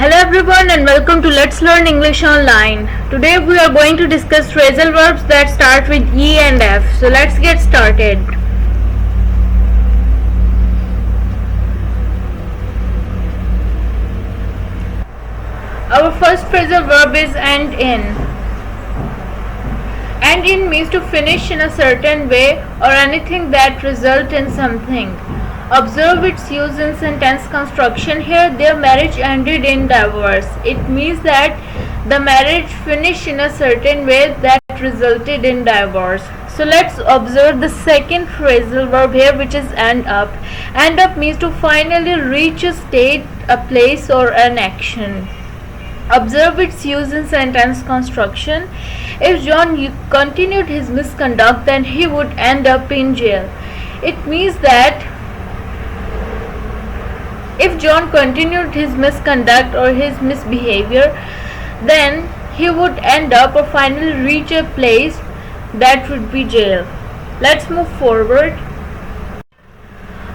Hello everyone and welcome to Let's Learn English Online. Today we are going to discuss phrasal verbs that start with E and F. So let's get started. Our first phrasal verb is end in. End in means to finish in a certain way or anything that results in something. Observe its use in sentence construction. Here, their marriage ended in divorce. It means that the marriage finished in a certain way that resulted in divorce. So let's observe the second phrasal verb here, which is end up. End up means to finally reach a state, a place, or an action. Observe its use in sentence construction. If John continued his misconduct, then he would end up in jail. It means that if John continued his misconduct or his misbehavior, then he would end up or finally reach a place that would be jail. Let's move forward.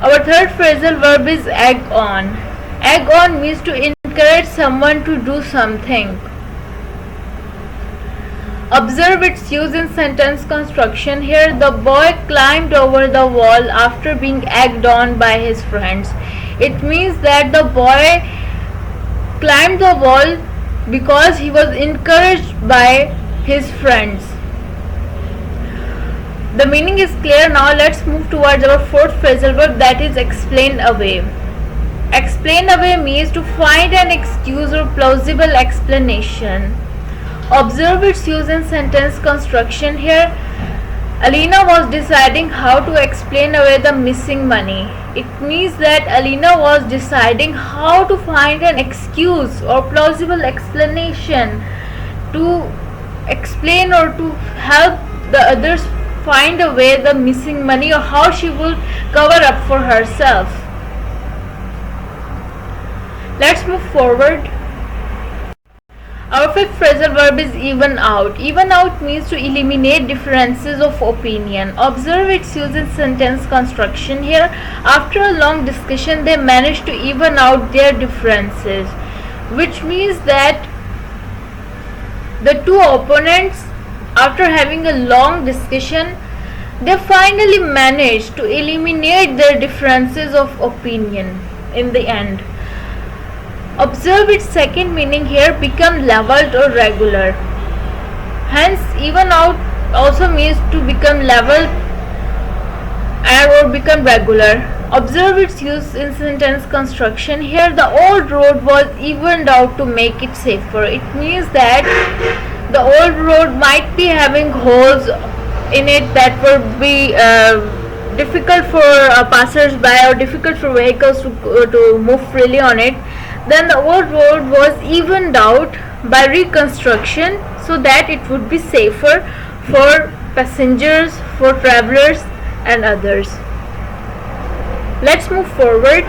Our third phrasal verb is egg on. Egg on means to encourage someone to do something. Observe its use in sentence construction. Here, the boy climbed over the wall after being egged on by his friends. It means that the boy climbed the wall because he was encouraged by his friends. The meaning is clear. Now let's move towards our fourth phrasal verb, that is explain away. Explain away means to find an excuse or plausible explanation. Observe its use in sentence construction. Here, Alina was deciding how to explain away the missing money. It means that Alina was deciding how to find an excuse or plausible explanation to explain or to help the others find away the missing money, or how she will cover up for herself. Let's move forward. Our fifth phrasal verb is even out. Even out means to eliminate differences of opinion. Observe its use in sentence construction. Here, after a long discussion, they managed to even out their differences, which means that the two opponents, after having a long discussion, they finally managed to eliminate their differences of opinion in the end. Observe its second meaning here, become leveled or regular. Hence, even out also means to become leveled or become regular. Observe its use in sentence construction. Here, the old road was evened out to make it safer. It means that the old road might be having holes in it that would be difficult for passers-by or difficult for vehicles to move freely on it. Then the old road was evened out by reconstruction so that it would be safer for passengers, for travelers and others. Let's move forward.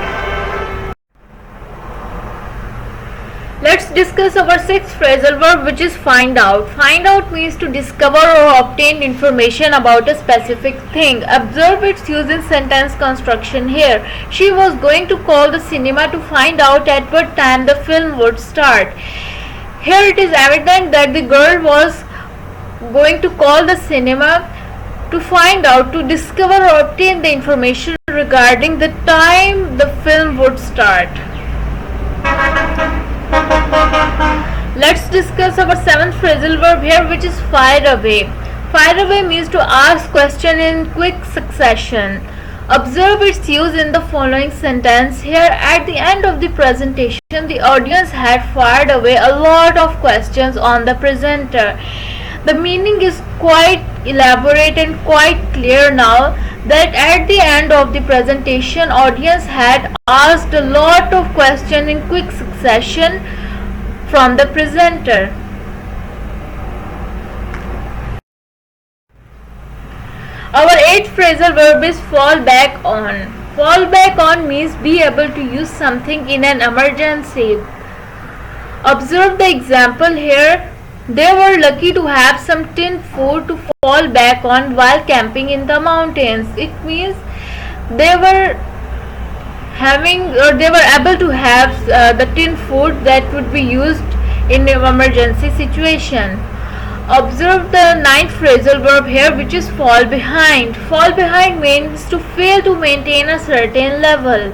Let's discuss our sixth phrasal verb, which is find out. Find out means to discover or obtain information about a specific thing. Observe its use in sentence construction. Here, she was going to call the cinema to find out at what time the film would start. Here it is evident that the girl was going to call the cinema to find out, to discover or obtain the information regarding the time the film would start. Let's discuss our seventh phrasal verb here, which is fire away. Fire away means to ask question in quick succession. Observe its use in the following sentence. Here, at the end of the presentation, the audience had fired away a lot of questions on the presenter. The meaning is quite elaborate and quite clear now, that at the end of the presentation, audience had asked a lot of questions in quick succession from the presenter. Our eighth phrasal verb is fall back on. Fall back on means be able to use something in an emergency. Observe the example here. They were lucky to have some tinned food to fall back on while camping in the mountains. It means they were having, or they were able to have the tin food that would be used in an emergency situation. Observe the ninth phrasal verb here, which is fall behind. Fall behind means to fail to maintain a certain level.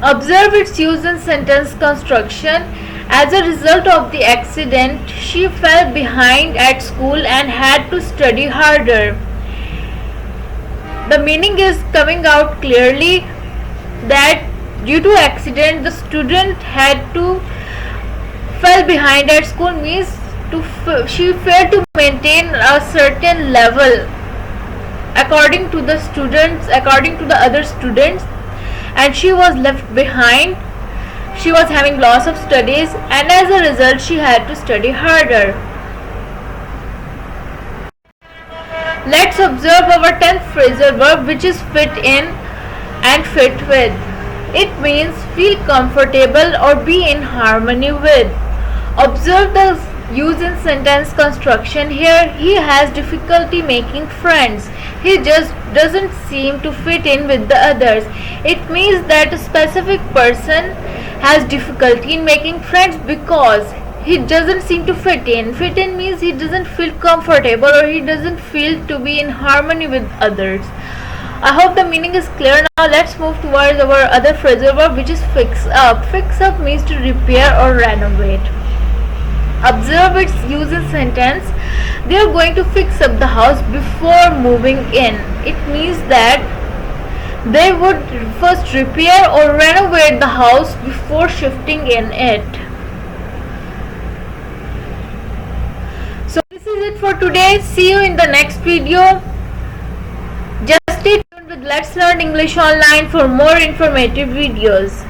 Observe its use in sentence construction. As a result of the accident, she fell behind at school and had to study harder. The meaning is coming out clearly that due to accident the student had to fell behind at school, means she failed to maintain a certain level according to the other students, and she was left behind. She was having loss of studies, and as a result she had to study harder. Let's observe our 10th phrasal verb, which is fit in and fit with. It means feel comfortable or be in harmony with. Observe the use in sentence construction here. He has difficulty making friends. He just doesn't seem to fit in with the others. It means that a specific person has difficulty in making friends because he doesn't seem to fit in. Fit in means he doesn't feel comfortable or he doesn't feel to be in harmony with others. I hope the meaning is clear. Now let's move towards our other phrasal verb, which is fix up. Fix up means to repair or renovate. Observe its use in sentence. They are going to fix up the house before moving in. It means that they would first repair or renovate the house before shifting in it. So this is it for today. See you in the next video. Just stay tuned with Let's Learn English Online for more informative videos.